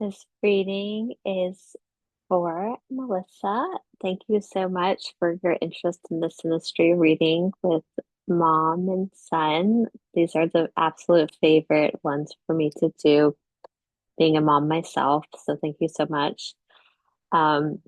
This reading is for Melissa. Thank you so much for your interest in the synastry reading with mom and son. These are the absolute favorite ones for me to do, being a mom myself. So thank you so much. Um,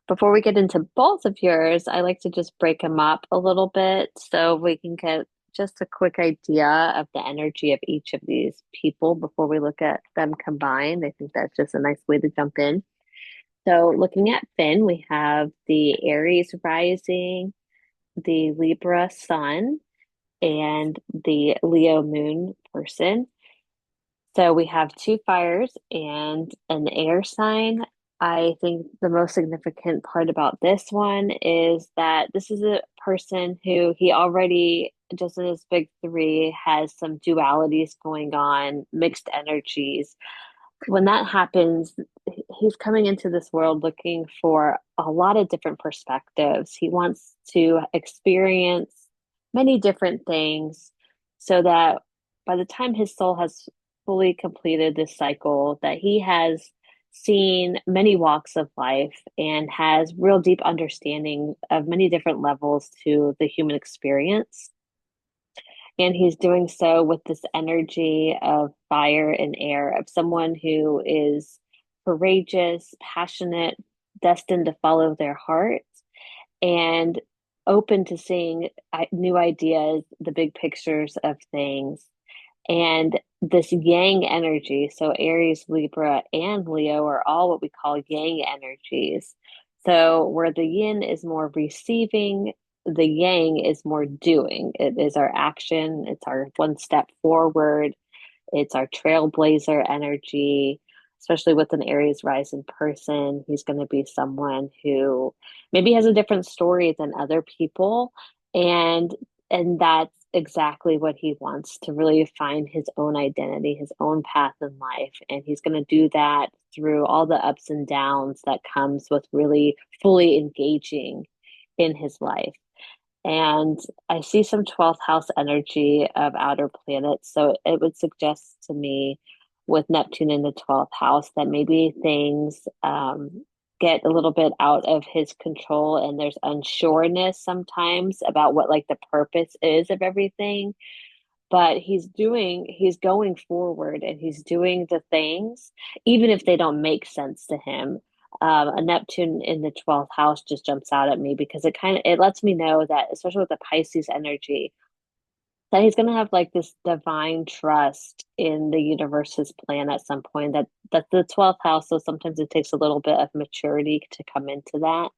Before we get into both of yours, I like to just break them up a little bit so we can get just a quick idea of the energy of each of these people before we look at them combined. I think that's just a nice way to jump in. So, looking at Finn, we have the Aries rising, the Libra sun, and the Leo moon person. So we have two fires and an air sign. I think the most significant part about this one is that this is a person who he already, just in his big three, has some dualities going on, mixed energies. When that happens, he's coming into this world looking for a lot of different perspectives. He wants to experience many different things so that by the time his soul has fully completed this cycle, that he has seen many walks of life and has real deep understanding of many different levels to the human experience. And he's doing so with this energy of fire and air, of someone who is courageous, passionate, destined to follow their heart, and open to seeing new ideas, the big pictures of things. And this yang energy, so Aries, Libra, and Leo are all what we call yang energies. So, where the yin is more receiving, the yang is more doing. It is our action, it's our one step forward, it's our trailblazer energy, especially with an Aries rising person. He's going to be someone who maybe has a different story than other people, and that's exactly what he wants, to really find his own identity, his own path in life. And he's going to do that through all the ups and downs that comes with really fully engaging in his life. And I see some 12th house energy of outer planets. So it would suggest to me, with Neptune in the 12th house, that maybe things get a little bit out of his control and there's unsureness sometimes about what like the purpose is of everything. But he's going forward and he's doing the things, even if they don't make sense to him. A Neptune in the 12th house just jumps out at me because it lets me know that, especially with the Pisces energy, that he's going to have like this divine trust in the universe's plan at some point. That's the 12th house, so sometimes it takes a little bit of maturity to come into that.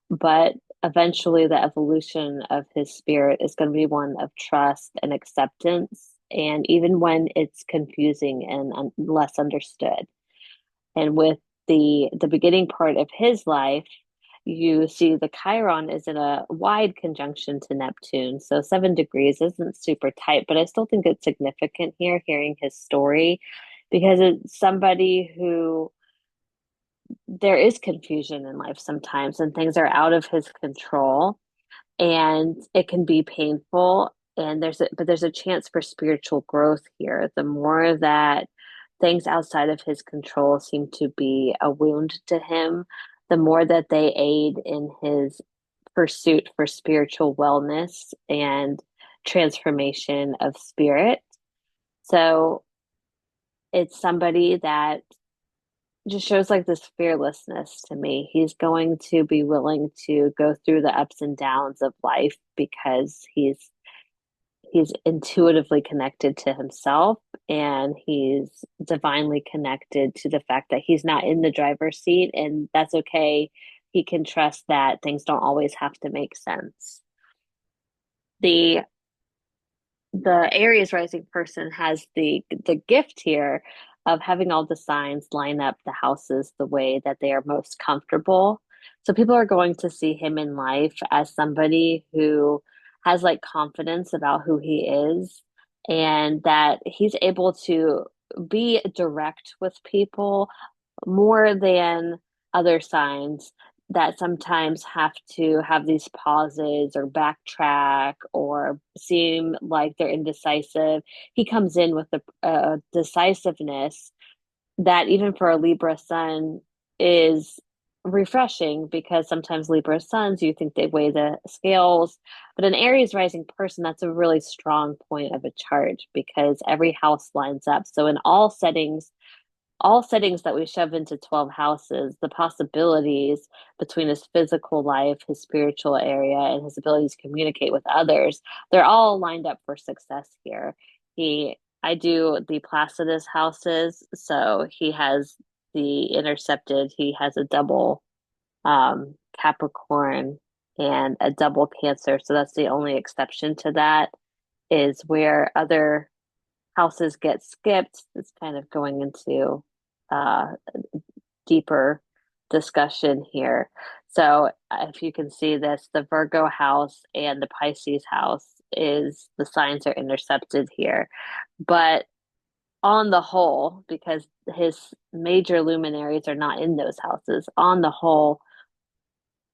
But eventually, the evolution of his spirit is going to be one of trust and acceptance, and even when it's confusing and less understood. And with the beginning part of his life, you see the Chiron is in a wide conjunction to Neptune. So 7 degrees isn't super tight, but I still think it's significant here, hearing his story, because it's somebody who, there is confusion in life sometimes and things are out of his control and it can be painful. And there's a chance for spiritual growth here. The more that things outside of his control seem to be a wound to him, the more that they aid in his pursuit for spiritual wellness and transformation of spirit. So it's somebody that just shows like this fearlessness to me. He's going to be willing to go through the ups and downs of life because he's intuitively connected to himself, and he's divinely connected to the fact that he's not in the driver's seat, and that's okay. He can trust that things don't always have to make sense. The the Aries rising person has the gift here of having all the signs line up the houses the way that they are most comfortable. So people are going to see him in life as somebody who has like confidence about who he is, and that he's able to be direct with people more than other signs that sometimes have to have these pauses or backtrack or seem like they're indecisive. He comes in with a decisiveness that even for a Libra sun is refreshing because sometimes Libra suns, you think they weigh the scales, but an Aries rising person, that's a really strong point of a chart because every house lines up. So in all settings that we shove into 12 houses, the possibilities between his physical life, his spiritual area, and his ability to communicate with others, they're all lined up for success here. I do the Placidus houses, so he has the intercepted, he has a double Capricorn and a double Cancer. So that's the only exception to that, is where other houses get skipped. It's kind of going into uh, deeper discussion here. So if you can see this, the Virgo house and the Pisces house is the signs are intercepted here. But on the whole, because his major luminaries are not in those houses, on the whole,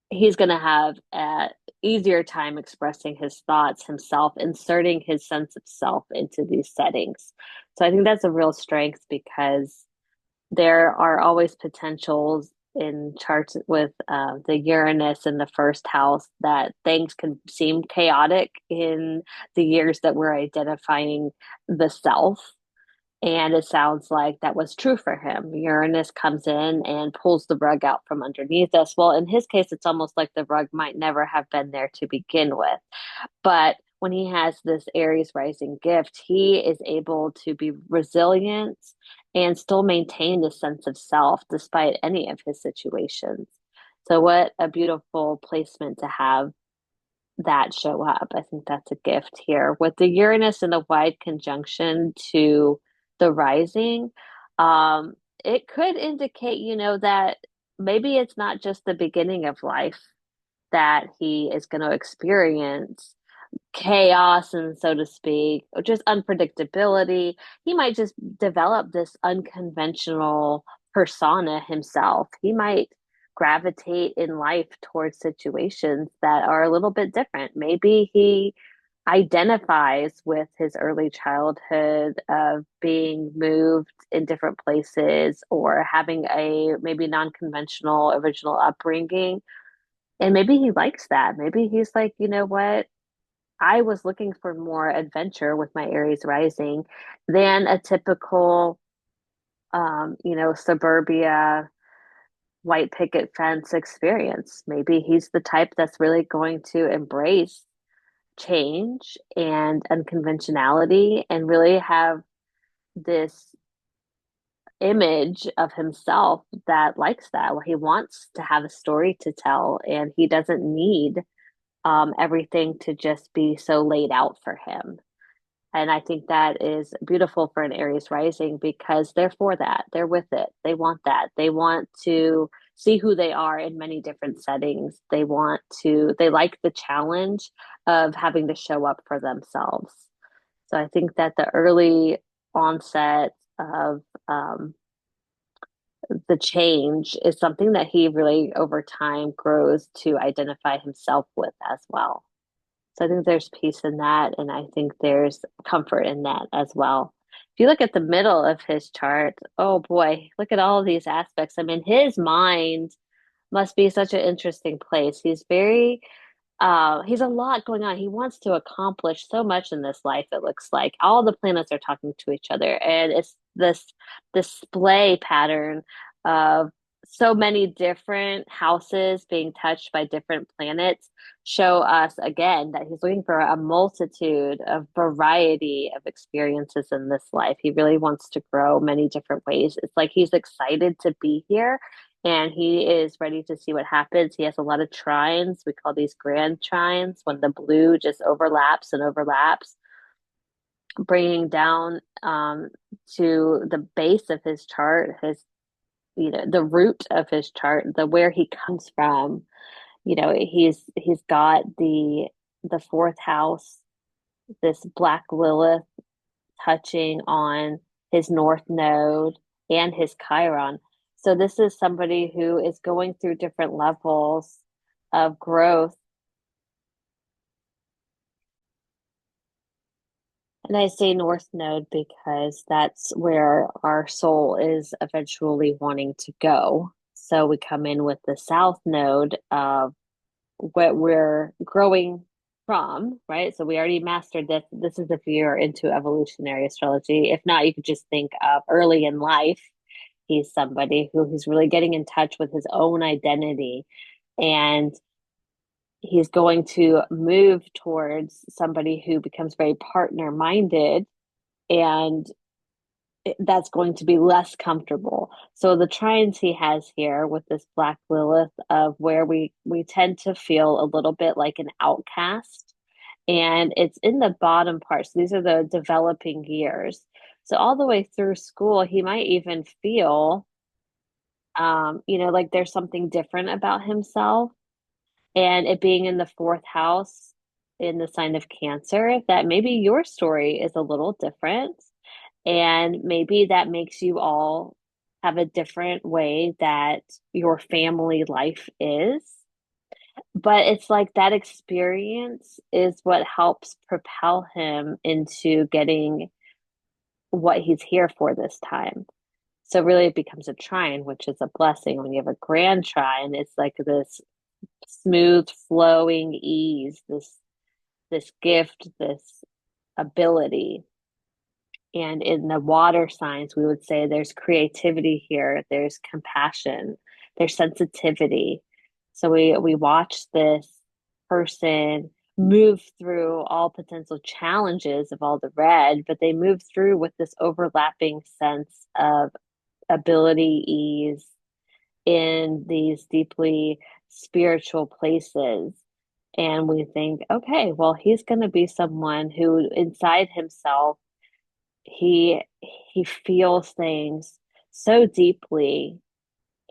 he's going to have an easier time expressing his thoughts himself, inserting his sense of self into these settings. So I think that's a real strength because there are always potentials in charts with the Uranus in the first house that things can seem chaotic in the years that we're identifying the self. And it sounds like that was true for him. Uranus comes in and pulls the rug out from underneath us. Well, in his case, it's almost like the rug might never have been there to begin with. But when he has this Aries rising gift, he is able to be resilient and still maintain the sense of self despite any of his situations. So, what a beautiful placement to have that show up. I think that's a gift here. With the Uranus in the wide conjunction to the rising, um, it could indicate, that maybe it's not just the beginning of life that he is going to experience chaos and so to speak, or just unpredictability. He might just develop this unconventional persona himself. He might gravitate in life towards situations that are a little bit different. Maybe he identifies with his early childhood of being moved in different places or having a maybe non-conventional original upbringing. And maybe he likes that. Maybe he's like, you know what? I was looking for more adventure with my Aries rising than a typical, suburbia white picket fence experience. Maybe he's the type that's really going to embrace change and unconventionality and really have this image of himself that likes that, where he wants to have a story to tell and he doesn't need everything to just be so laid out for him. And I think that is beautiful for an Aries rising because they're for that. They're with it. They want that. They want to see who they are in many different settings. They like the challenge of having to show up for themselves. So I think that the early onset of the change is something that he really over time grows to identify himself with as well. So I think there's peace in that, and I think there's comfort in that as well. If you look at the middle of his chart, oh boy, look at all of these aspects. I mean, his mind must be such an interesting place. He's a lot going on. He wants to accomplish so much in this life, it looks like. All the planets are talking to each other, and it's this display pattern of so many different houses being touched by different planets show us again that he's looking for a multitude of variety of experiences in this life. He really wants to grow many different ways. It's like he's excited to be here and he is ready to see what happens. He has a lot of trines. We call these grand trines when the blue just overlaps and overlaps, bringing down to the base of his chart, the root of his chart, the where he comes from. He's got the fourth house, this Black Lilith touching on his north node and his Chiron. So this is somebody who is going through different levels of growth. And I say North Node because that's where our soul is eventually wanting to go. So we come in with the South Node of what we're growing from, right? So we already mastered this. This is if you're into evolutionary astrology. If not, you could just think of early in life. He's somebody who's really getting in touch with his own identity, and he's going to move towards somebody who becomes very partner minded, and that's going to be less comfortable. So the trines he has here with this Black Lilith of where we tend to feel a little bit like an outcast, and it's in the bottom part. So these are the developing years. So all the way through school, he might even feel like there's something different about himself, and it being in the fourth house in the sign of Cancer, that maybe your story is a little different. And maybe that makes you all have a different way that your family life is. But it's like that experience is what helps propel him into getting what he's here for this time. So really it becomes a trine, which is a blessing. When you have a grand trine, it's like this smooth flowing ease, this gift, this ability. And in the water signs, we would say there's creativity here, there's compassion, there's sensitivity. So we watch this person move through all potential challenges of all the red, but they move through with this overlapping sense of ability, ease in these deeply spiritual places. And we think, okay, well, he's going to be someone who inside himself he he feels things so deeply,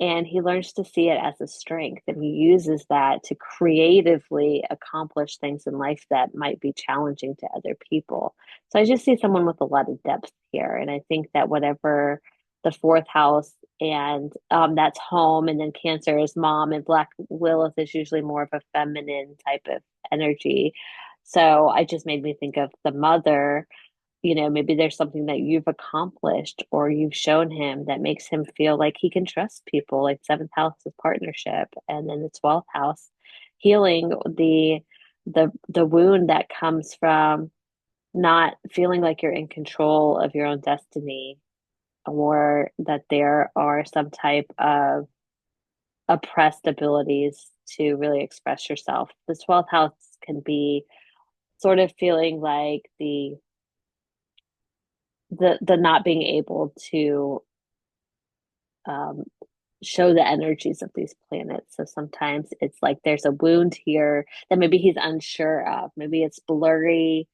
and he learns to see it as a strength, and he uses that to creatively accomplish things in life that might be challenging to other people. So I just see someone with a lot of depth here, and I think that whatever the fourth house, and that's home, and then Cancer is mom, and Black Lilith is usually more of a feminine type of energy. So I just made me think of the mother. Maybe there's something that you've accomplished or you've shown him that makes him feel like he can trust people, like seventh house is partnership, and then the 12th house, healing the wound that comes from not feeling like you're in control of your own destiny, or that there are some type of oppressed abilities to really express yourself. The 12th house can be sort of feeling like the not being able to um, show the energies of these planets. So sometimes it's like there's a wound here that maybe he's unsure of. Maybe it's blurry.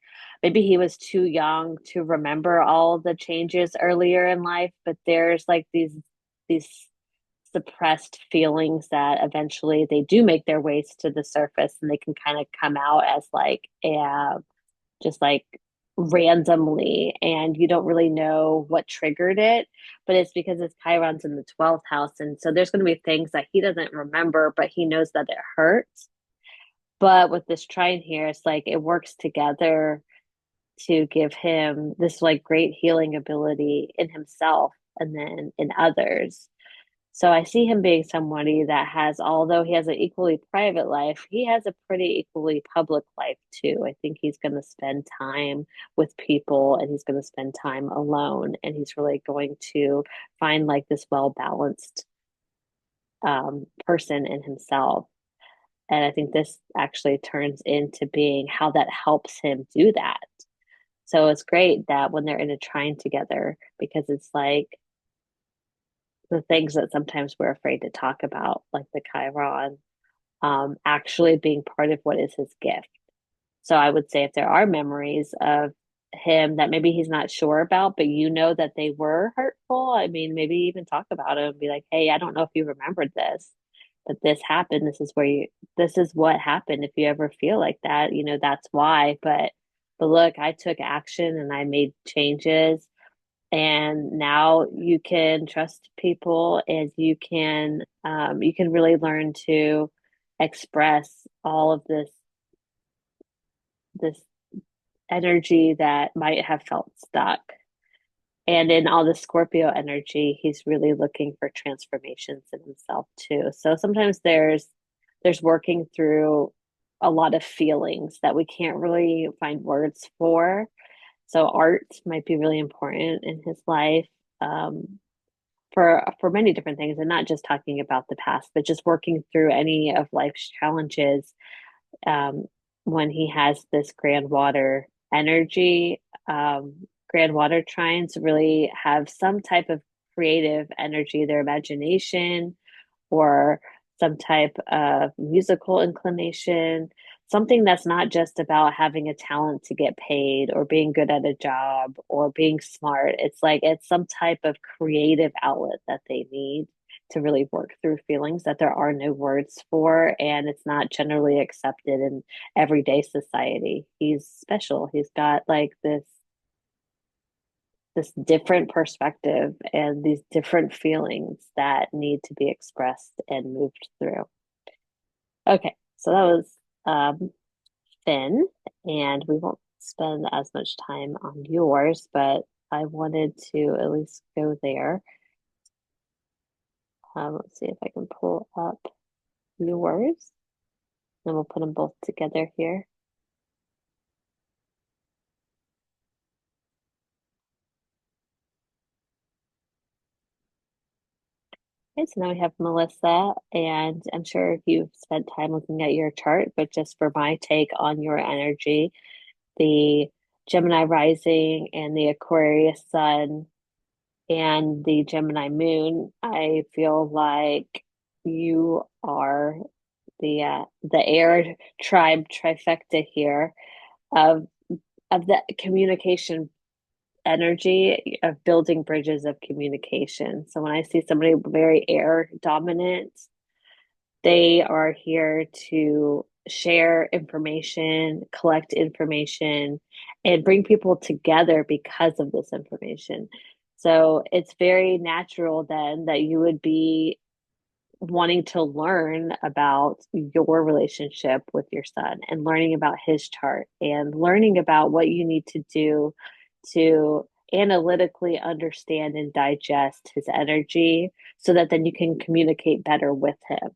Maybe he was too young to remember all the changes earlier in life, but there's like these suppressed feelings that eventually they do make their ways to the surface, and they can kind of come out as like just like randomly, and you don't really know what triggered it, but it's because his Chiron's in the 12th house, and so there's going to be things that he doesn't remember, but he knows that it hurts. But with this trine here, it's like it works together to give him this like great healing ability in himself and then in others. So I see him being somebody that has, although he has an equally private life, he has a pretty equally public life too. I think he's going to spend time with people, and he's going to spend time alone, and he's really going to find like this well balanced person in himself. And I think this actually turns into being how that helps him do that. So it's great that when they're in a trine together, because it's like the things that sometimes we're afraid to talk about, like the Chiron, actually being part of what is his gift. So I would say if there are memories of him that maybe he's not sure about, but that they were hurtful, I mean, maybe even talk about it and be like, hey, I don't know if you remembered this, but this happened. This is what happened. If you ever feel like that, that's why. But look, I took action and I made changes, and now you can trust people, and you can really learn to express all of this energy that might have felt stuck. And in all the Scorpio energy, he's really looking for transformations in himself too. So sometimes there's working through a lot of feelings that we can't really find words for. So art might be really important in his life, for many different things, and not just talking about the past, but just working through any of life's challenges. Um, when he has this grand water energy, grand water trines really have some type of creative energy, their imagination, or some type of musical inclination, something that's not just about having a talent to get paid or being good at a job or being smart. It's like it's some type of creative outlet that they need to really work through feelings that there are no words for, and it's not generally accepted in everyday society. He's special. He's got like this different perspective and these different feelings that need to be expressed and moved through. Okay, so that was Finn, and we won't spend as much time on yours, but I wanted to at least go there. Let's see if I can pull up yours, and we'll put them both together here. Okay, so now we have Melissa, and I'm sure you've spent time looking at your chart, but just for my take on your energy, the Gemini rising and the Aquarius sun and the Gemini moon, I feel like you are the air tribe trifecta here of the communication energy of building bridges of communication. So when I see somebody very air dominant, they are here to share information, collect information, and bring people together because of this information. So it's very natural then that you would be wanting to learn about your relationship with your son and learning about his chart and learning about what you need to do to analytically understand and digest his energy so that then you can communicate better with him.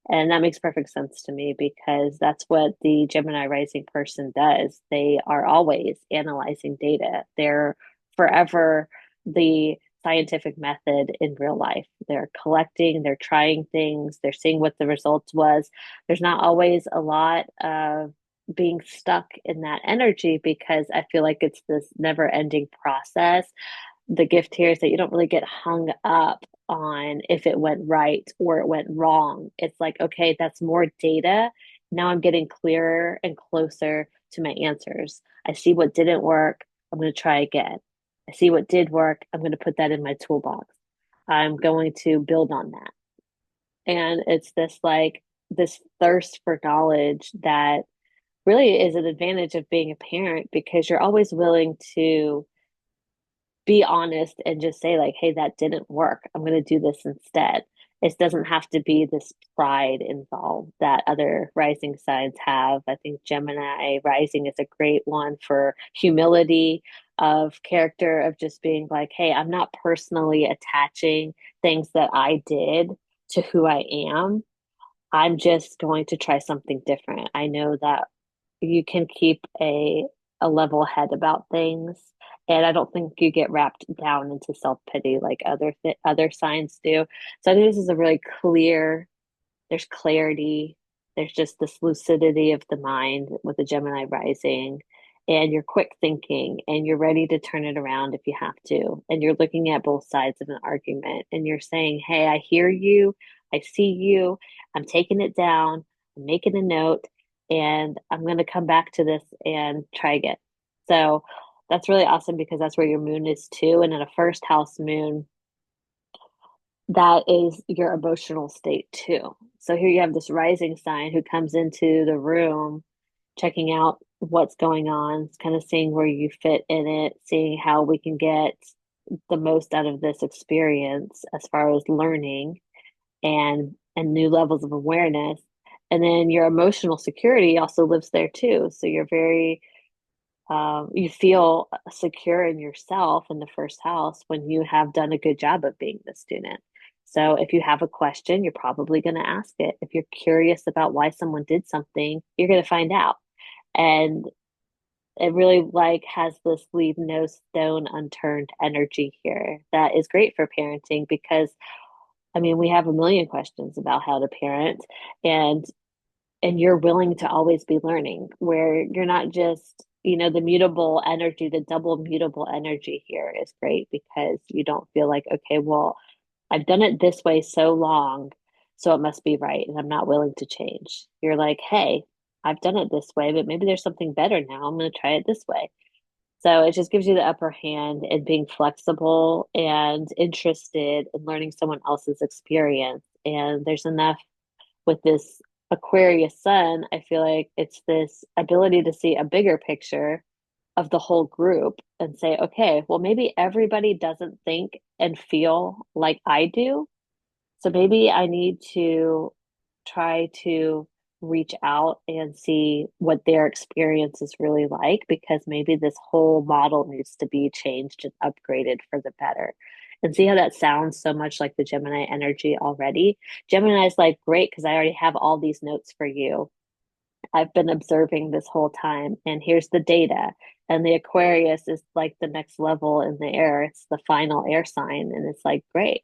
And that makes perfect sense to me because that's what the Gemini rising person does. They are always analyzing data. They're forever the scientific method in real life. They're collecting, they're trying things, they're seeing what the results was. There's not always a lot of being stuck in that energy because I feel like it's this never ending process. The gift here is that you don't really get hung up on if it went right or it went wrong. It's like, okay, that's more data. Now I'm getting clearer and closer to my answers. I see what didn't work. I'm going to try again. I see what did work. I'm going to put that in my toolbox. I'm going to build on that. And it's this like this thirst for knowledge that really is an advantage of being a parent because you're always willing to be honest and just say like, hey, that didn't work. I'm going to do this instead. It doesn't have to be this pride involved that other rising signs have. I think Gemini rising is a great one for humility of character, of just being like, hey, I'm not personally attaching things that I did to who I am. I'm just going to try something different. I know that you can keep a level head about things, and I don't think you get wrapped down into self-pity like other signs do. So I think this is a really clear, there's clarity, there's just this lucidity of the mind with the Gemini rising, and you're quick thinking and you're ready to turn it around if you have to. And you're looking at both sides of an argument and you're saying, hey, I hear you, I see you, I'm taking it down, I'm making a note, and I'm going to come back to this and try again. So that's really awesome because that's where your moon is too. And in a first house moon, that is your emotional state too. So here you have this rising sign who comes into the room, checking out what's going on, kind of seeing where you fit in it, seeing how we can get the most out of this experience as far as learning and new levels of awareness. And then your emotional security also lives there too. So you're very you feel secure in yourself in the first house when you have done a good job of being the student. So if you have a question, you're probably going to ask it. If you're curious about why someone did something, you're going to find out. And it really like has this leave no stone unturned energy here that is great for parenting because I mean we have a million questions about how to parent and you're willing to always be learning where you're not just the mutable energy, the double mutable energy here is great because you don't feel like okay, well, I've done it this way so long, so it must be right and I'm not willing to change. You're like, hey, I've done it this way, but maybe there's something better now, I'm going to try it this way. So it just gives you the upper hand in being flexible and interested in learning someone else's experience. And there's enough with this Aquarius sun, I feel like it's this ability to see a bigger picture of the whole group and say, okay, well, maybe everybody doesn't think and feel like I do. So maybe I need to try to reach out and see what their experience is really like because maybe this whole model needs to be changed and upgraded for the better. And see how that sounds so much like the Gemini energy already. Gemini is like, great, because I already have all these notes for you. I've been observing this whole time, and here's the data. And the Aquarius is like the next level in the air. It's the final air sign. And it's like, great,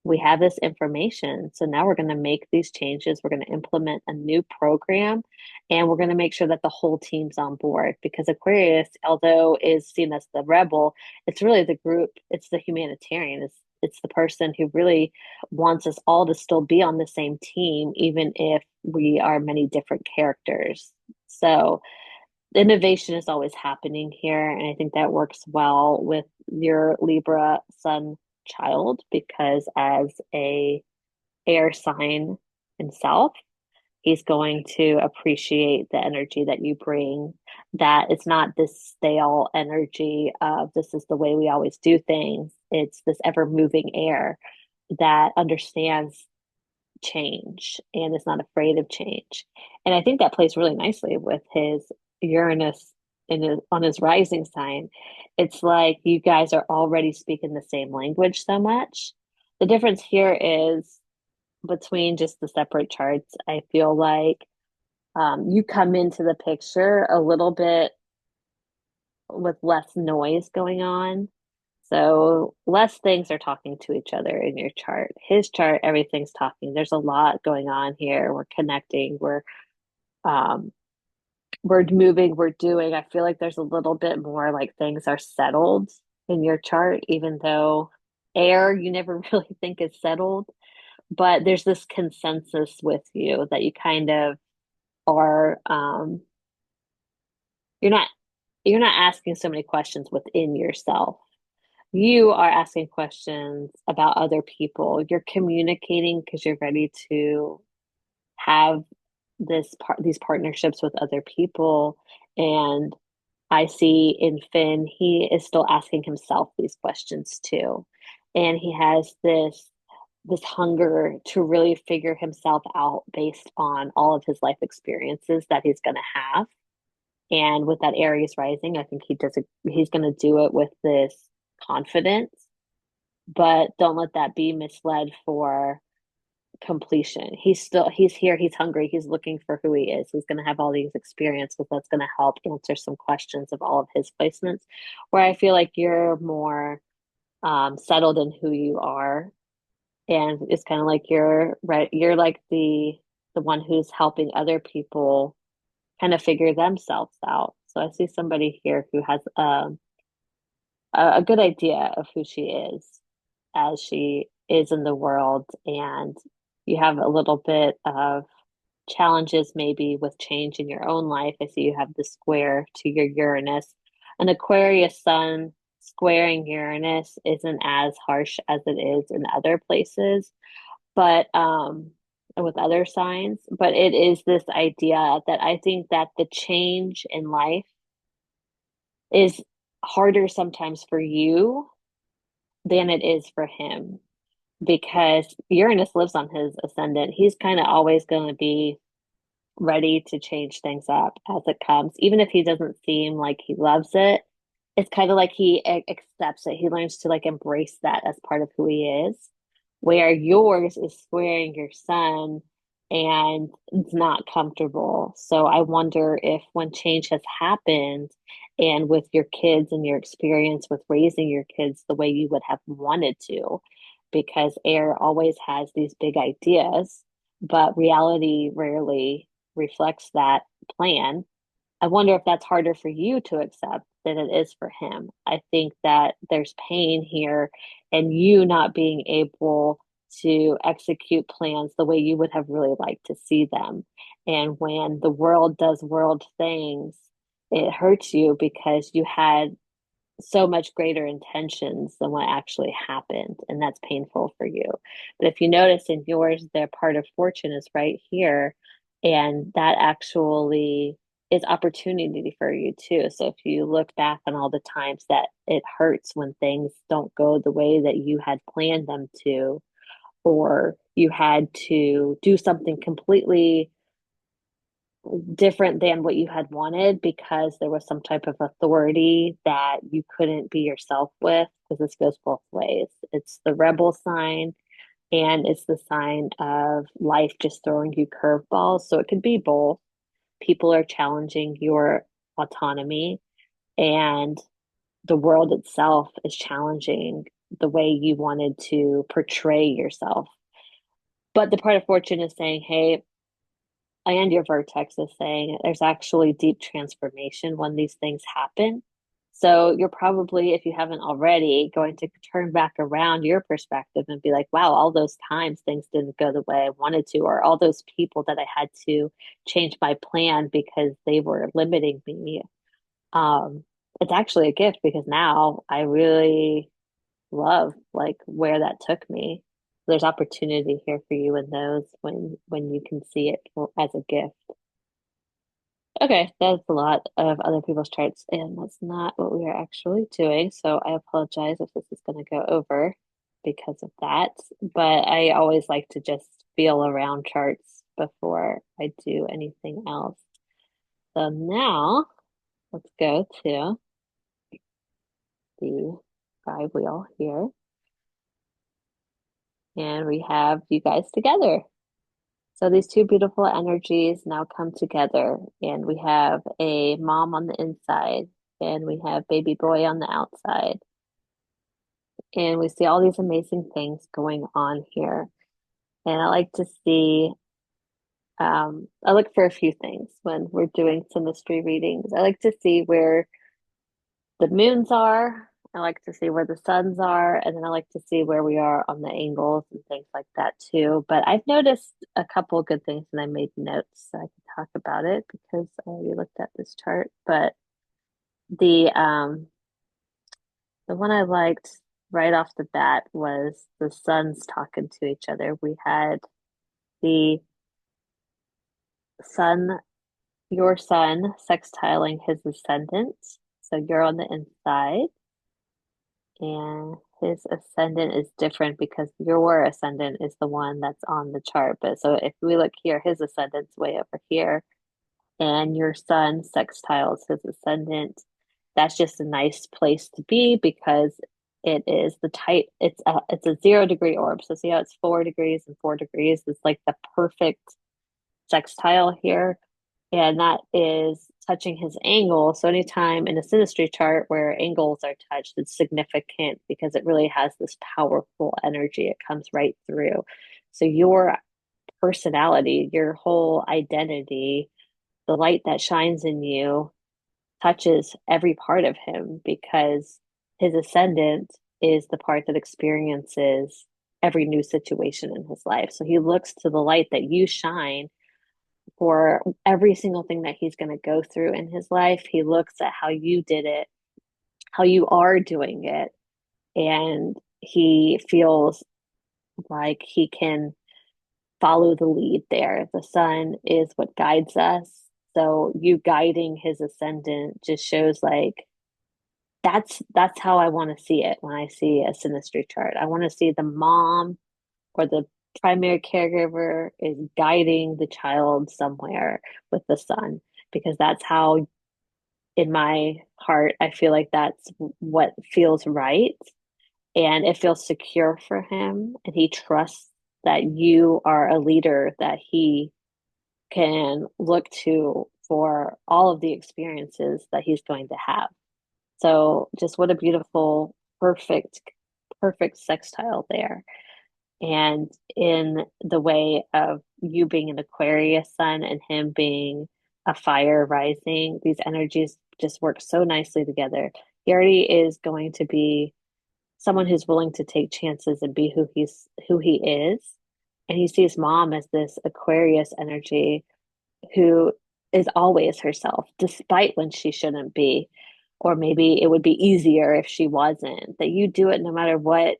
we have this information. So now we're going to make these changes. We're going to implement a new program and we're going to make sure that the whole team's on board because Aquarius, although is seen as the rebel, it's really the group, it's the humanitarian, it's the person who really wants us all to still be on the same team, even if we are many different characters. So innovation is always happening here. And I think that works well with your Libra sun child because as a air sign himself, he's going to appreciate the energy that you bring, that it's not this stale energy of this is the way we always do things. It's this ever moving air that understands change and is not afraid of change. And I think that plays really nicely with his Uranus on his rising sign. It's like you guys are already speaking the same language so much. The difference here is between just the separate charts. I feel like you come into the picture a little bit with less noise going on. So less things are talking to each other in your chart. His chart, everything's talking. There's a lot going on here. We're connecting. Um we're moving, we're doing. I feel like there's a little bit more like things are settled in your chart, even though air you never really think is settled. But there's this consensus with you that you kind of are you're not you're not asking so many questions within yourself. You are asking questions about other people. You're communicating because you're ready to have these partnerships with other people. And I see in Finn, he is still asking himself these questions too. And he has this hunger to really figure himself out based on all of his life experiences that he's going to have. And with that Aries rising, I think he's going to do it with this confidence, but don't let that be misled for completion. He's here, he's hungry, he's looking for who he is. He's going to have all these experiences that's going to help answer some questions of all of his placements. Where I feel like you're more settled in who you are, and it's kind of like you're right. You're like the one who's helping other people kind of figure themselves out. So I see somebody here who has a good idea of who she is as she is in the world, and you have a little bit of challenges maybe with change in your own life. I see you have the square to your Uranus. An Aquarius sun squaring Uranus isn't as harsh as it is in other places, but with other signs, but it is this idea that I think that the change in life is harder sometimes for you than it is for him because Uranus lives on his ascendant. He's kind of always going to be ready to change things up as it comes. Even if he doesn't seem like he loves it, it's kind of like he accepts it. He learns to like embrace that as part of who he is. Where yours is squaring your son and it's not comfortable. So I wonder if when change has happened and with your kids and your experience with raising your kids the way you would have wanted to, because air always has these big ideas, but reality rarely reflects that plan. I wonder if that's harder for you to accept than it is for him. I think that there's pain here and you not being able to execute plans the way you would have really liked to see them. And when the world does world things, it hurts you because you had so much greater intentions than what actually happened. And that's painful for you. But if you notice in yours, their part of fortune is right here. And that actually is opportunity for you too. So if you look back on all the times that it hurts when things don't go the way that you had planned them to, or you had to do something completely different than what you had wanted because there was some type of authority that you couldn't be yourself with, because this goes both ways. It's the rebel sign and it's the sign of life just throwing you curveballs. So it could be both. People are challenging your autonomy, and the world itself is challenging the way you wanted to portray yourself. But the part of fortune is saying, hey, and your vertex is saying there's actually deep transformation when these things happen. So you're probably, if you haven't already, going to turn back around your perspective and be like, wow, all those times things didn't go the way I wanted to, or all those people that I had to change my plan because they were limiting me. Um, it's actually a gift because now I really love like where that took me. There's opportunity here for you in those when you can see it as a gift. Okay, that's a lot of other people's charts, and that's not what we are actually doing. So I apologize if this is going to go over because of that. But I always like to just feel around charts before I do anything else. So now let's go to the five wheel here, and we have you guys together. So these two beautiful energies now come together, and we have a mom on the inside, and we have baby boy on the outside. And we see all these amazing things going on here. And I like to see, I look for a few things when we're doing synastry readings. I like to see where the moons are. I like to see where the suns are, and then I like to see where we are on the angles and things like that too. But I've noticed a couple of good things, and I made notes so I could talk about it because I already looked at this chart. But the um the one I liked right off the bat was the suns talking to each other. We had the sun, your sun sextiling his ascendant. So you're on the inside, and his ascendant is different because your ascendant is the one that's on the chart. But so if we look here, his ascendant's way over here, and your sun sextiles his ascendant. That's just a nice place to be because it is the tight, it's a 0 degree orb. So see how it's 4 degrees and 4 degrees? It's like the perfect sextile here. And that is touching his angle. So anytime in a synastry chart where angles are touched, it's significant because it really has this powerful energy. It comes right through. So your personality, your whole identity, the light that shines in you touches every part of him because his ascendant is the part that experiences every new situation in his life. So he looks to the light that you shine for every single thing that he's going to go through in his life. He looks at how you did it, how you are doing it, and he feels like he can follow the lead there. The sun is what guides us. So you guiding his ascendant just shows like that's how I want to see it when I see a synastry chart. I want to see the mom or the primary caregiver is guiding the child somewhere with the sun, because that's how, in my heart, I feel like that's what feels right. And it feels secure for him. And he trusts that you are a leader that he can look to for all of the experiences that he's going to have. So just what a beautiful, perfect sextile there. And in the way of you being an Aquarius sun and him being a fire rising, these energies just work so nicely together. He already is going to be someone who's willing to take chances and be who he is. And he sees mom as this Aquarius energy who is always herself, despite when she shouldn't be. Or maybe it would be easier if she wasn't, that you do it no matter what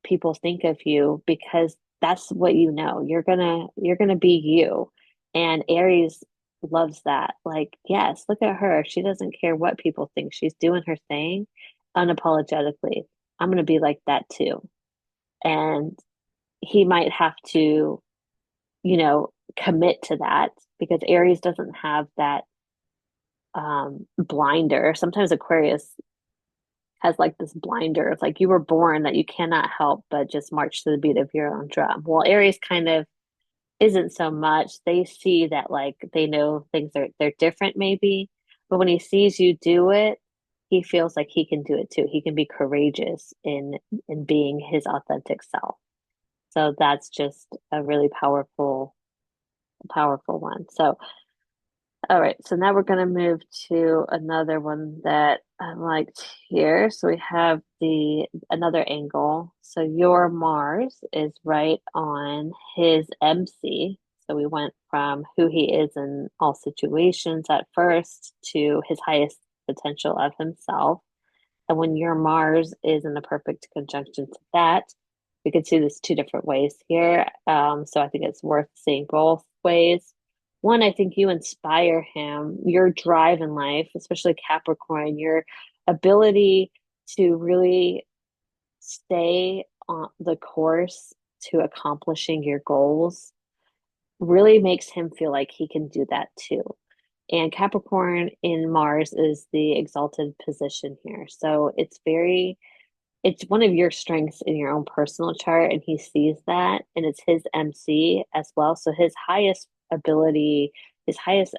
people think of you, because that's what you know. You're gonna be you. And Aries loves that. Like, yes, look at her. She doesn't care what people think. She's doing her thing unapologetically. I'm gonna be like that too. And he might have to, commit to that, because Aries doesn't have that blinder. Sometimes Aquarius has like this blinder. It's like you were born that you cannot help but just march to the beat of your own drum. Well, Aries kind of isn't so much. They see that, like, they know things are they're different maybe, but when he sees you do it, he feels like he can do it too. He can be courageous in being his authentic self. So that's just a really powerful one. So all right, so now we're going to move to another one that I liked here. So we have the another angle. So your Mars is right on his MC. So we went from who he is in all situations at first to his highest potential of himself. And when your Mars is in a perfect conjunction to that, we can see this two different ways here. So I think it's worth seeing both ways. One, I think you inspire him, your drive in life, especially Capricorn, your ability to really stay on the course to accomplishing your goals really makes him feel like he can do that too. And Capricorn in Mars is the exalted position here. So it's one of your strengths in your own personal chart, and he sees that, and it's his MC as well. So his highest ability, his highest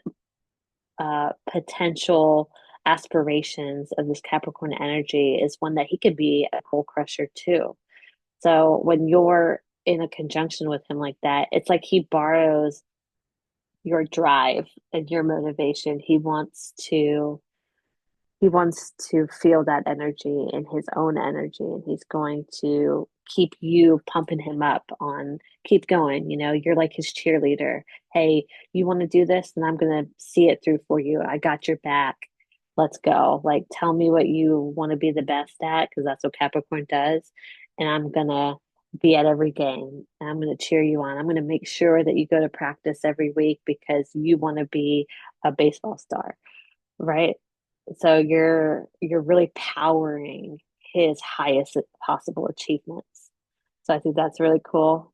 potential aspirations of this Capricorn energy is one that he could be a goal crusher too. So when you're in a conjunction with him like that, it's like he borrows your drive and your motivation. He wants to feel that energy in his own energy, and he's going to keep you pumping him up on keep going. You're like his cheerleader. Hey, you want to do this, and I'm going to see it through for you. I got your back. Let's go. Like, tell me what you want to be the best at, because that's what Capricorn does. And I'm going to be at every game, and I'm going to cheer you on. I'm going to make sure that you go to practice every week because you want to be a baseball star, right? So you're really powering his highest possible achievements. So I think that's really cool.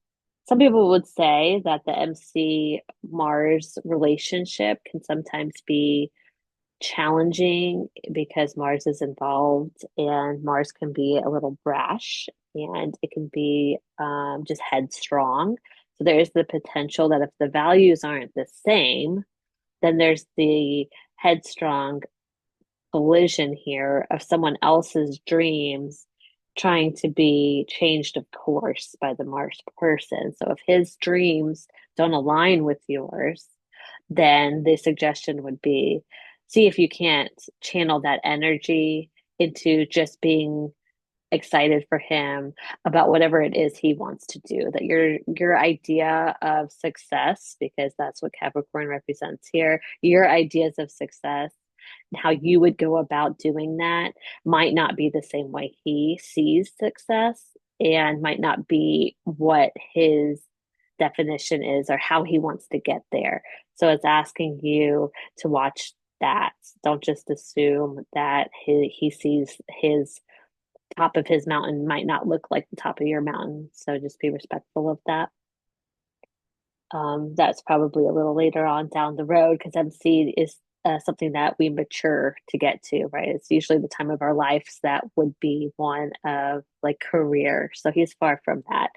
Some people would say that the MC Mars relationship can sometimes be challenging because Mars is involved, and Mars can be a little brash, and it can be just headstrong. So there's the potential that if the values aren't the same, then there's the headstrong collision here of someone else's dreams trying to be changed, of course, by the Mars person. So if his dreams don't align with yours, then the suggestion would be see if you can't channel that energy into just being excited for him about whatever it is he wants to do. That your idea of success, because that's what Capricorn represents here, your ideas of success, how you would go about doing that might not be the same way he sees success, and might not be what his definition is or how he wants to get there. So it's asking you to watch that. Don't just assume that he sees his top of his mountain might not look like the top of your mountain. So just be respectful of that. That's probably a little later on down the road because MC is something that we mature to get to, right? It's usually the time of our lives that would be one of like career. So he's far from that,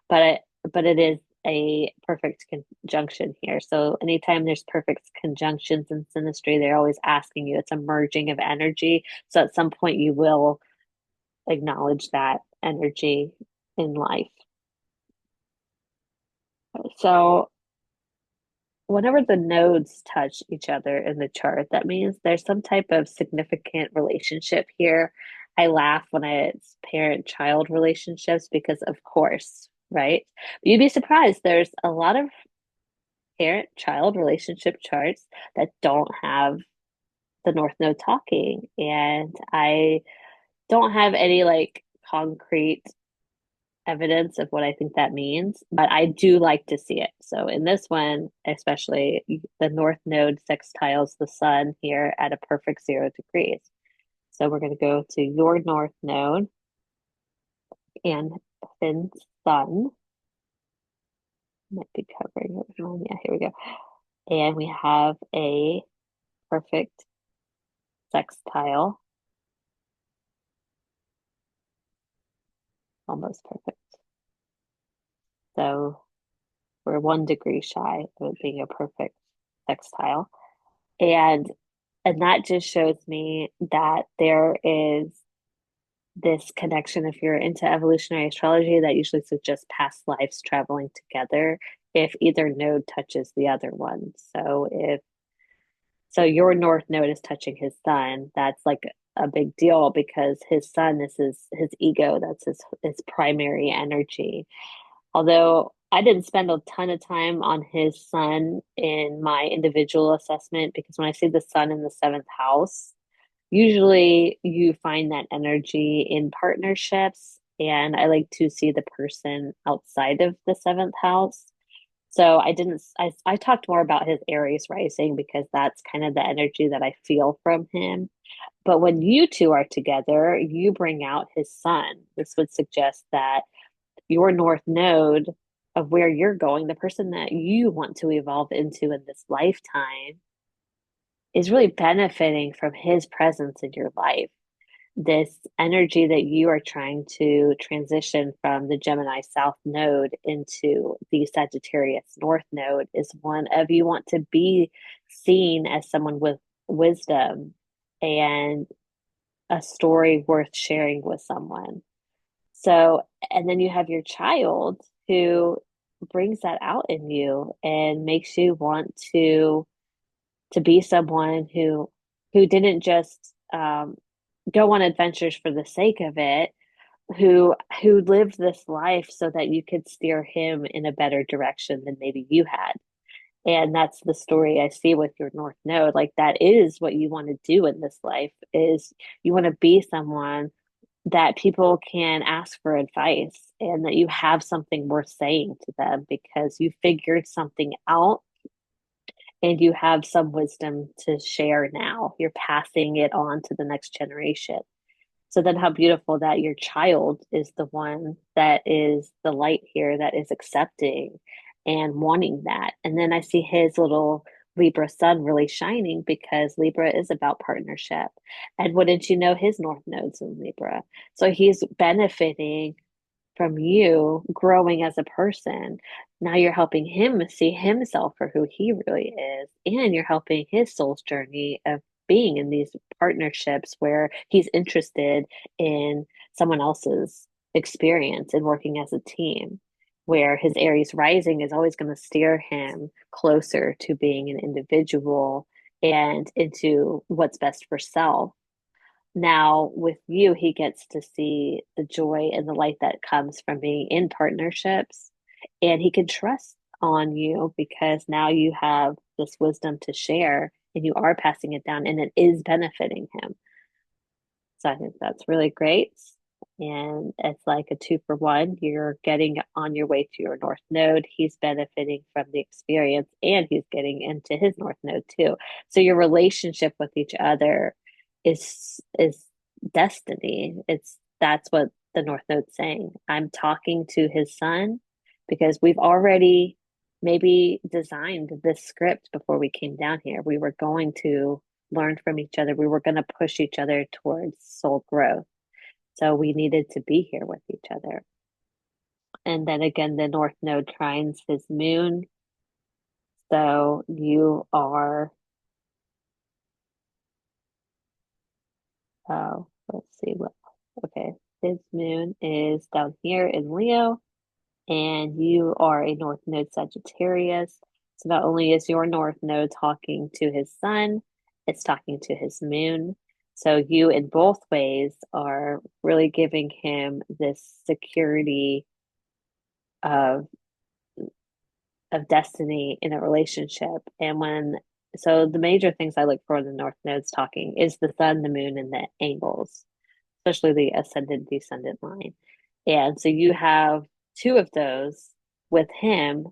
but it is a perfect conjunction here. So anytime there's perfect conjunctions in synastry, they're always asking you. It's a merging of energy. So at some point you will acknowledge that energy in life. So whenever the nodes touch each other in the chart, that means there's some type of significant relationship here. I laugh when it's parent-child relationships because, of course, right? But you'd be surprised. There's a lot of parent-child relationship charts that don't have the North Node talking, and I don't have any like concrete evidence of what I think that means, but I do like to see it. So in this one, especially the North Node sextiles the sun here at a perfect 0 degrees. So we're going to go to your North Node and Finn's sun. Might be covering it. Yeah, here we go. And we have a perfect sextile, almost perfect. So we're 1 degree shy of it being a perfect sextile. And that just shows me that there is this connection. If you're into evolutionary astrology, that usually suggests past lives traveling together if either node touches the other one. So your north node is touching his sun, that's like a big deal because his sun is his ego, that's his primary energy. Although I didn't spend a ton of time on his sun in my individual assessment because when I see the sun in the seventh house, usually you find that energy in partnerships. And I like to see the person outside of the seventh house. So I didn't, I talked more about his Aries rising because that's kind of the energy that I feel from him. But when you two are together, you bring out his sun. This would suggest that your north node of where you're going, the person that you want to evolve into in this lifetime, is really benefiting from his presence in your life. This energy that you are trying to transition from the Gemini South node into the Sagittarius North node is one of you want to be seen as someone with wisdom and a story worth sharing with someone. So, and then you have your child who brings that out in you and makes you want to be someone who didn't just go on adventures for the sake of it, who lived this life so that you could steer him in a better direction than maybe you had. And that's the story I see with your North Node. Like that is what you want to do in this life is you want to be someone that people can ask for advice and that you have something worth saying to them because you figured something out and you have some wisdom to share now. You're passing it on to the next generation. So then how beautiful that your child is the one that is the light here that is accepting and wanting that. And then I see his little Libra sun really shining because Libra is about partnership. And wouldn't you know his North Node's in Libra? So he's benefiting from you growing as a person. Now you're helping him see himself for who he really is, and you're helping his soul's journey of being in these partnerships where he's interested in someone else's experience and working as a team. Where his Aries rising is always going to steer him closer to being an individual and into what's best for self. Now, with you, he gets to see the joy and the light that comes from being in partnerships, and he can trust on you because now you have this wisdom to share and you are passing it down and it is benefiting him. So I think that's really great. And it's like a 2 for 1. You're getting on your way to your North Node. He's benefiting from the experience and he's getting into his North Node too. So your relationship with each other is destiny. It's that's what the North Node's saying. I'm talking to his sun because we've already maybe designed this script before we came down here. We were going to learn from each other. We were going to push each other towards soul growth. So we needed to be here with each other. And then again, the North Node trines his moon. So you are, let's see what, okay. His moon is down here in Leo, and you are a North Node Sagittarius. So not only is your North Node talking to his sun, it's talking to his moon. So you, in both ways, are really giving him this security of destiny in a relationship. And so the major things I look for in the North Nodes talking is the sun, the moon, and the angles, especially the ascendant descendant line. And so you have two of those with him,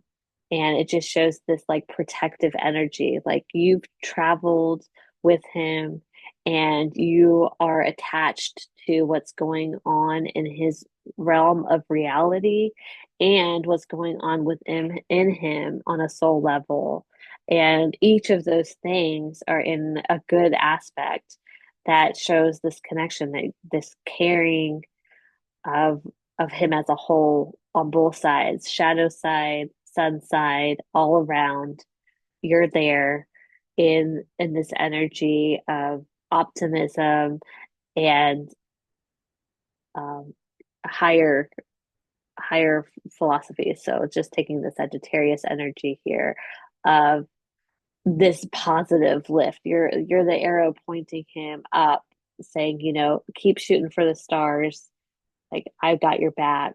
and it just shows this like protective energy. Like you've traveled with him and you are attached to what's going on in his realm of reality and what's going on within in him on a soul level. And each of those things are in a good aspect that shows this connection, that this caring of him as a whole on both sides, shadow side, sun side, all around. You're there in this energy of optimism and um, higher higher philosophy. So just taking the Sagittarius energy here of this positive lift. You're the arrow pointing him up, saying, keep shooting for the stars. Like I've got your back.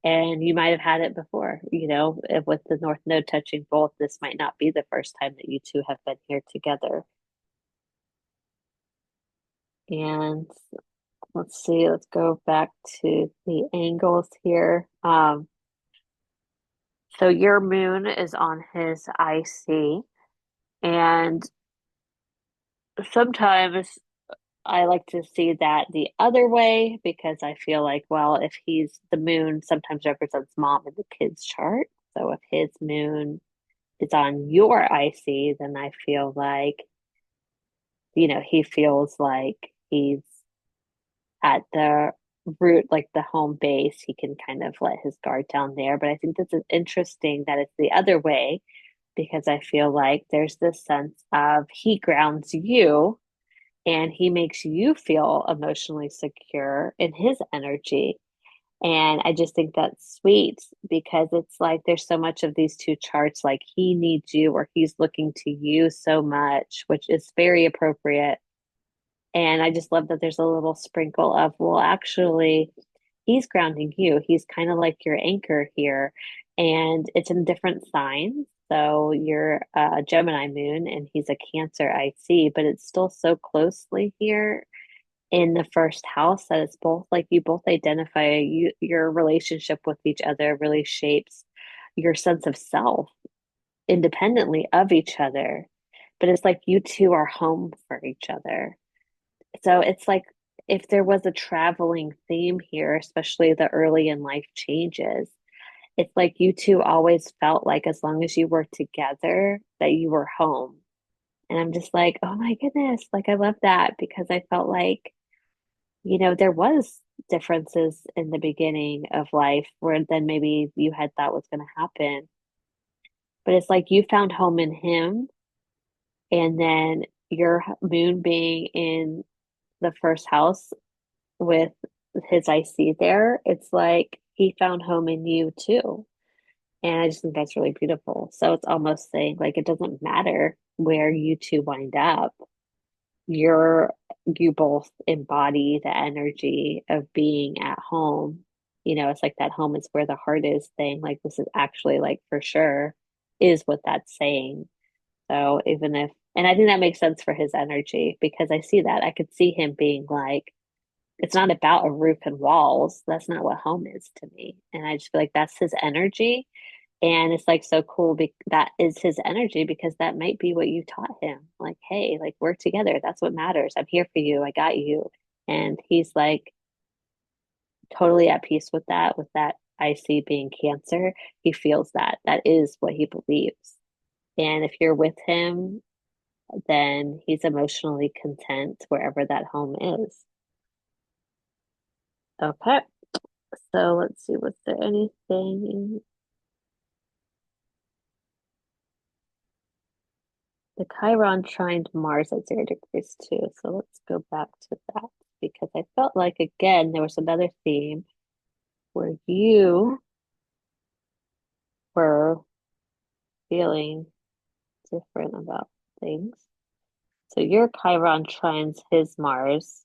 And you might have had it before, if with the North Node touching both, this might not be the first time that you two have been here together. And let's see, let's go back to the angles here. So your moon is on his IC, and sometimes I like to see that the other way because I feel like, well, if he's the moon sometimes represents mom in the kid's chart. So if his moon is on your IC, then I feel like, he feels like he's at the root, like the home base. He can kind of let his guard down there. But I think this is interesting that it's the other way because I feel like there's this sense of he grounds you and he makes you feel emotionally secure in his energy. And I just think that's sweet because it's like there's so much of these two charts, like he needs you or he's looking to you so much, which is very appropriate. And I just love that there's a little sprinkle of, well, actually, he's grounding you. He's kind of like your anchor here. And it's in different signs. So you're a Gemini moon and he's a Cancer IC, but it's still so closely here in the first house that it's both like you both identify your relationship with each other really shapes your sense of self independently of each other. But it's like you two are home for each other. So it's like if there was a traveling theme here, especially the early in life changes, it's like you two always felt like as long as you were together, that you were home. And I'm just like, oh my goodness, like I love that because I felt like, there was differences in the beginning of life where then maybe you had thought was going to happen. But it's like you found home in him, and then your moon being in the first house with his IC there, it's like he found home in you too. And I just think that's really beautiful. So it's almost saying like it doesn't matter where you two wind up. You're you both embody the energy of being at home. It's like that home is where the heart is thing. Like this is actually like for sure is what that's saying. So even if and I think that makes sense for his energy because I see that. I could see him being like it's not about a roof and walls. That's not what home is to me. And I just feel like that's his energy. And it's like so cool that is his energy because that might be what you taught him. Like, hey, like we're together. That's what matters. I'm here for you. I got you. And he's like totally at peace with that I see being Cancer, he feels that. That is what he believes. And if you're with him, then he's emotionally content wherever that home is. Okay, so let's see, was there anything? The Chiron trined Mars at 0 degrees too. So let's go back to that because I felt like, again, there was another theme where you were feeling different about things. So your Chiron trines his Mars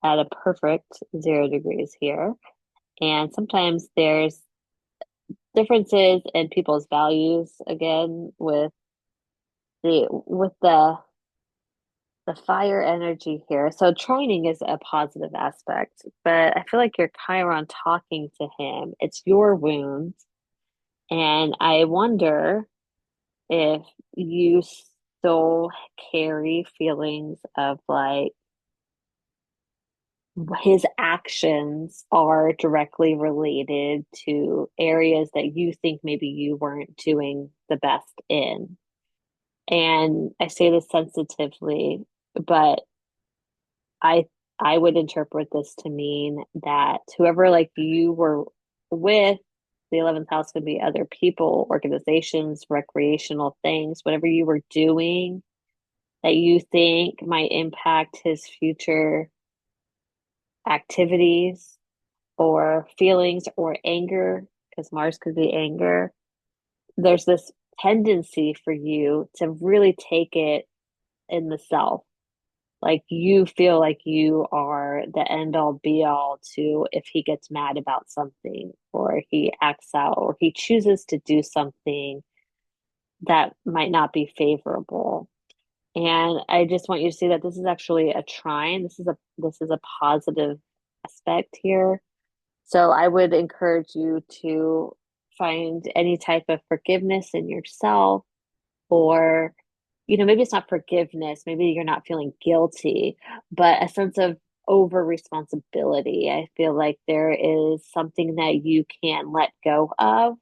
at a perfect 0 degrees here. And sometimes there's differences in people's values again with the fire energy here. So trining is a positive aspect, but I feel like your Chiron talking to him, it's your wounds. And I wonder if you still carry feelings of like his actions are directly related to areas that you think maybe you weren't doing the best in. And I say this sensitively, but I I would interpret this to mean that whoever like you were with, the 11th house could be other people, organizations, recreational things, whatever you were doing that you think might impact his future activities or feelings or anger, because Mars could be anger. There's this tendency for you to really take it in the self. Like you feel like you are the end all be all to if he gets mad about something or he acts out or he chooses to do something that might not be favorable. And I just want you to see that this is actually a trine. This is a positive aspect here. So I would encourage you to find any type of forgiveness in yourself or maybe it's not forgiveness, maybe you're not feeling guilty, but a sense of over responsibility. I feel like there is something that you can let go of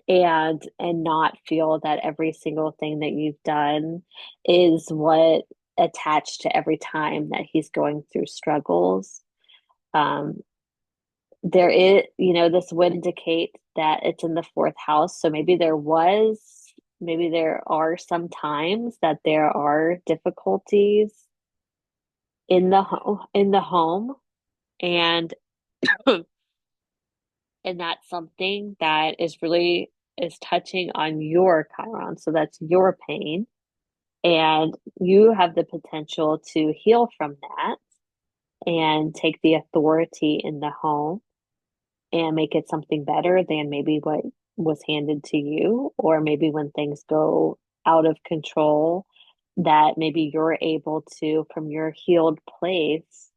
and not feel that every single thing that you've done is what attached to every time that he's going through struggles. Um, there is, this would indicate that it's in the fourth house. So maybe there are some times that there are difficulties in the home, and and that's something that is touching on your Chiron. So that's your pain, and you have the potential to heal from that and take the authority in the home and make it something better than maybe what was handed to you, or maybe when things go out of control, that maybe you're able to, from your healed place,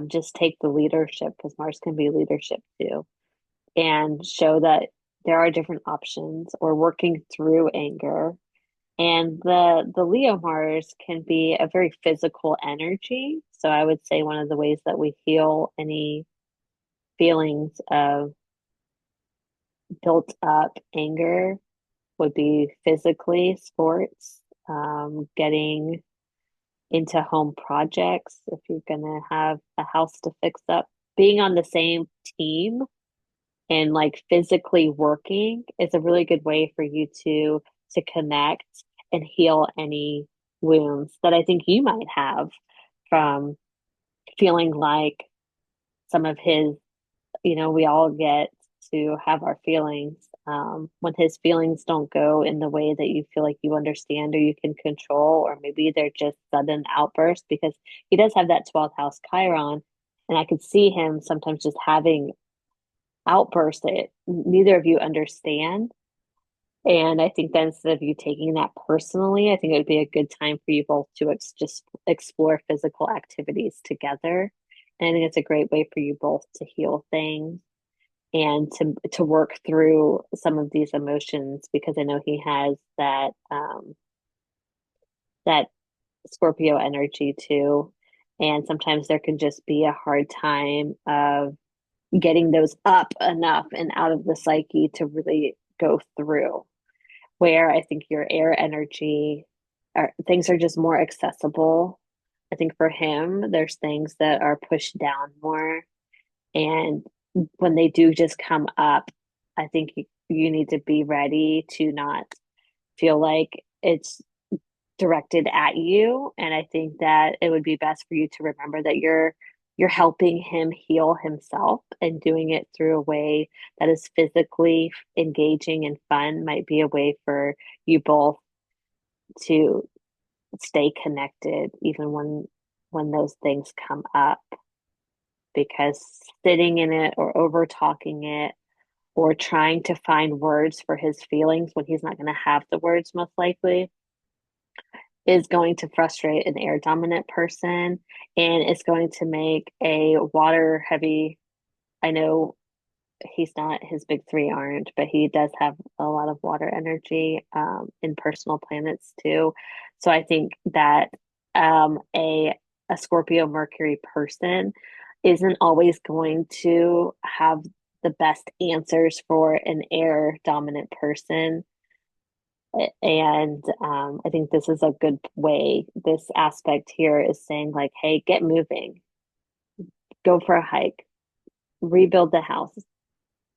just take the leadership because Mars can be leadership too, and show that there are different options or working through anger. And the Leo Mars can be a very physical energy. So I would say one of the ways that we heal any feelings of built up anger would be physically sports, getting into home projects if you're gonna have a house to fix up, being on the same team and like physically working is a really good way for you to connect and heal any wounds that I think you might have from feeling like some of his, we all get to have our feelings. When his feelings don't go in the way that you feel like you understand or you can control, or maybe they're just sudden outbursts because he does have that 12th house Chiron. And I could see him sometimes just having outbursts that neither of you understand. And I think that instead of you taking that personally, I think it would be a good time for you both to just explore physical activities together. And I think it's a great way for you both to heal things and to work through some of these emotions because I know he has that Scorpio energy too. And sometimes there can just be a hard time of getting those up enough and out of the psyche to really go through. Where I think your air energy things are just more accessible. I think for him, there's things that are pushed down more. And when they do just come up, I think you need to be ready to not feel like it's directed at you. And I think that it would be best for you to remember that you're helping him heal himself, and doing it through a way that is physically engaging and fun might be a way for you both to stay connected even when those things come up, because sitting in it or over talking it or trying to find words for his feelings when he's not going to have the words most likely is going to frustrate an air dominant person, and it's going to make a water heavy. I know he's not, his big three aren't, but he does have a lot of water energy in personal planets too. So I think that a Scorpio Mercury person isn't always going to have the best answers for an air dominant person. And I think this is a good way. This aspect here is saying, like, hey, get moving, go for a hike, rebuild the house,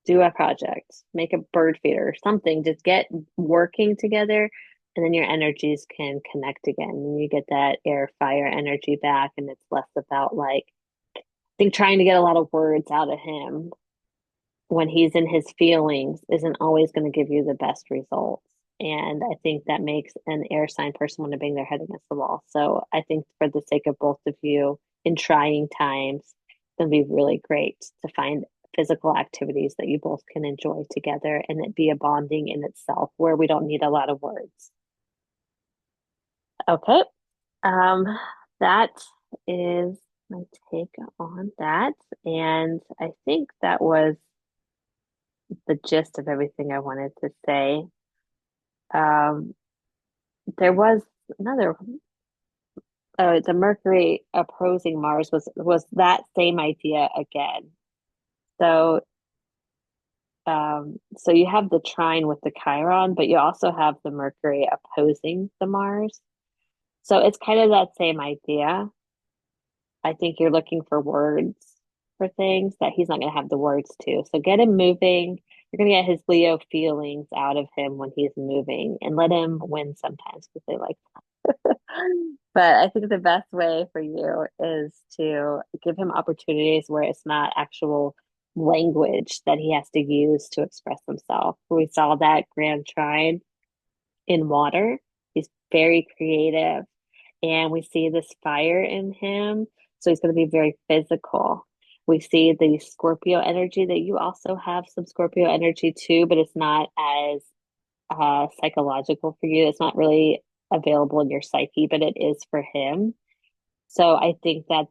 do a project, make a bird feeder or something, just get working together, and then your energies can connect again. And you get that air fire energy back, and it's less about like, I think trying to get a lot of words out of him when he's in his feelings isn't always going to give you the best results. And I think that makes an air sign person want to bang their head against the wall. So I think for the sake of both of you in trying times, it's going to be really great to find physical activities that you both can enjoy together, and it be a bonding in itself where we don't need a lot of words. Okay. Um, that is my take on that. And I think that was the gist of everything I wanted to say. Um, there was another, the Mercury opposing Mars was that same idea again. So, so you have the trine with the Chiron, but you also have the Mercury opposing the Mars. So it's kind of that same idea. I think you're looking for words for things that he's not going to have the words to. So get him moving. You're going to get his Leo feelings out of him when he's moving, and let him win sometimes because they like. But I think the best way for you is to give him opportunities where it's not actual language that he has to use to express himself. We saw that Grand Trine in water. He's very creative, and we see this fire in him. So he's going to be very physical. We see the Scorpio energy that you also have some Scorpio energy too, but it's not as psychological for you. It's not really available in your psyche, but it is for him. So I think that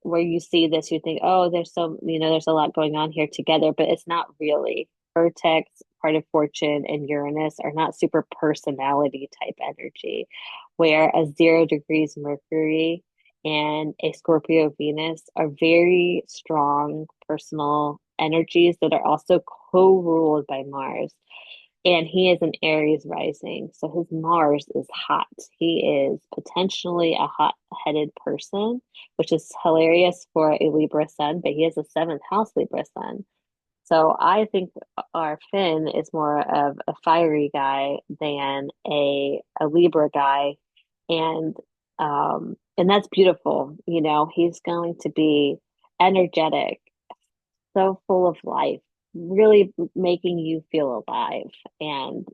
where you see this, you think, oh, there's a lot going on here together, but it's not really. Vertex, part of Fortune, and Uranus are not super personality type energy, where a 0 degrees Mercury and a Scorpio Venus are very strong personal energies that are also co-ruled by Mars. And he is an Aries rising. So his Mars is hot. He is potentially a hot headed person, which is hilarious for a Libra sun, but he has a seventh house Libra sun. So I think our Finn is more of a fiery guy than a Libra guy. And that's beautiful. He's going to be energetic, so full of life, really making you feel alive. And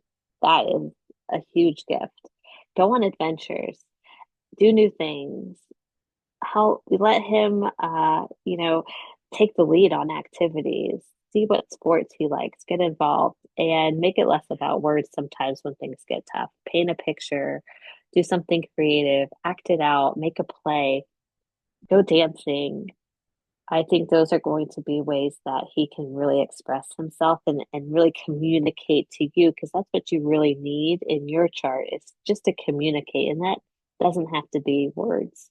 that is a huge gift. Go on adventures, do new things, help let him take the lead on activities, see what sports he likes, get involved, and make it less about words sometimes when things get tough. Paint a picture, do something creative, act it out, make a play, go dancing. I think those are going to be ways that he can really express himself and really communicate to you, because that's what you really need in your chart. It's just to communicate, and that doesn't have to be words.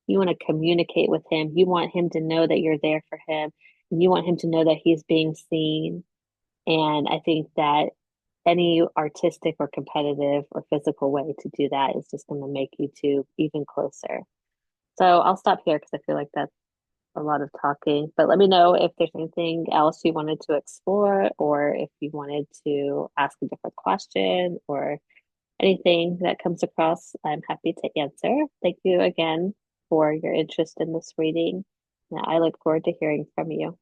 You want to communicate with him. You want him to know that you're there for him, You want him to know that he's being seen. And I think that any artistic or competitive or physical way to do that is just going to make you two even closer. So I'll stop here because I feel like that's a lot of talking. But let me know if there's anything else you wanted to explore or if you wanted to ask a different question or anything that comes across. I'm happy to answer. Thank you again for your interest in this reading. I look forward to hearing from you.